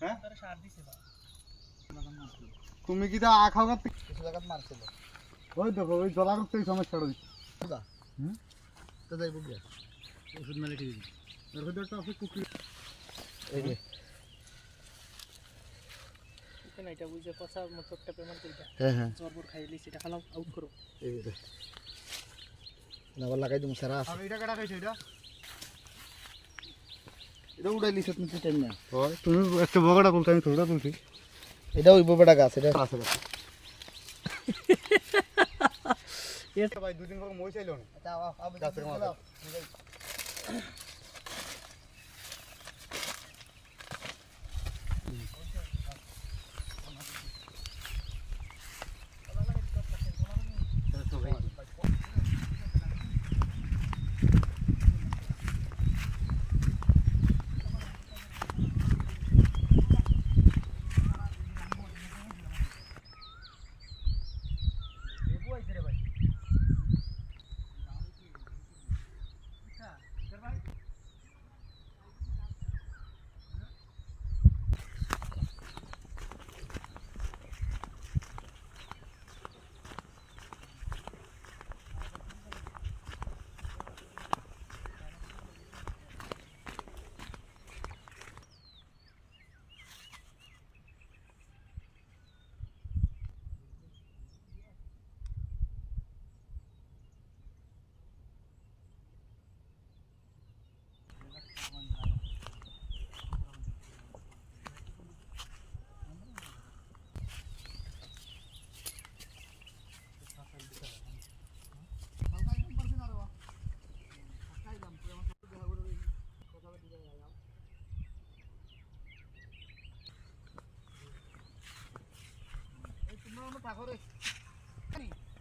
হ্যাঁ তারে সার দিছে বা তুমি কি তা খাও গা কিছু জায়গাত মারছিল ওই দেখো ওই জলা করতে এই সমস্যাটা হইছে বুঝা তো যাইব গিয়া ওষুধ মেলে কি দিবি এর ভিতরে একটা আছে কুকি এই যে কেন এটা বুঝে পচা মতো একটা পেমেন্ট কইটা হ্যাঁ জরবর খাইলি সেটা খালাও আউট করো এই যে না বল লাগাই দিমু সারা আর এটা কাটা খাইছে এটা এটা উড়াই লিছ তুমি টাইম না হয় তুমি একটা বগাটা তুলতে আমি থোড়া তুলছি এটা ওই বড়টা গাছ এটা আছে এটা ভাই দুদিন পর মই চাইলো না আচ্ছা আব গাছের মাথা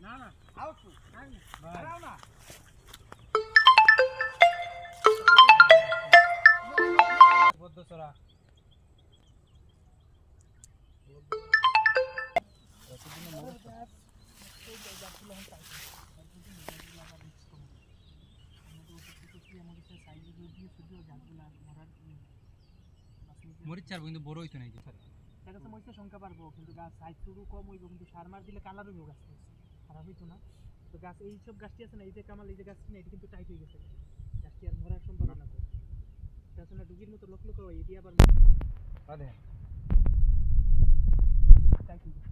না না আউট না না বদ্ধ সরা মরিচ চারবো কিন্তু বড় হইতো না এই দেখা মরিচের সংখ্যা পারবো কিন্তু গাছ সাইজ শুরু কম হইব কিন্তু সার মার দিলে কালার হইব গাছ খারাপ হইতো না তো গাছ এইসব গাছটি আছে না এই যে কামাল এই যে গাছটি না এটা কিন্তু টাইট হয়ে গেছে গাছটি আর মরার সম্ভাবনা কম তাছাড়া ডুগির মতো লোক লোক এই দিয়ে আবার আরে টাইট হয়ে গেছে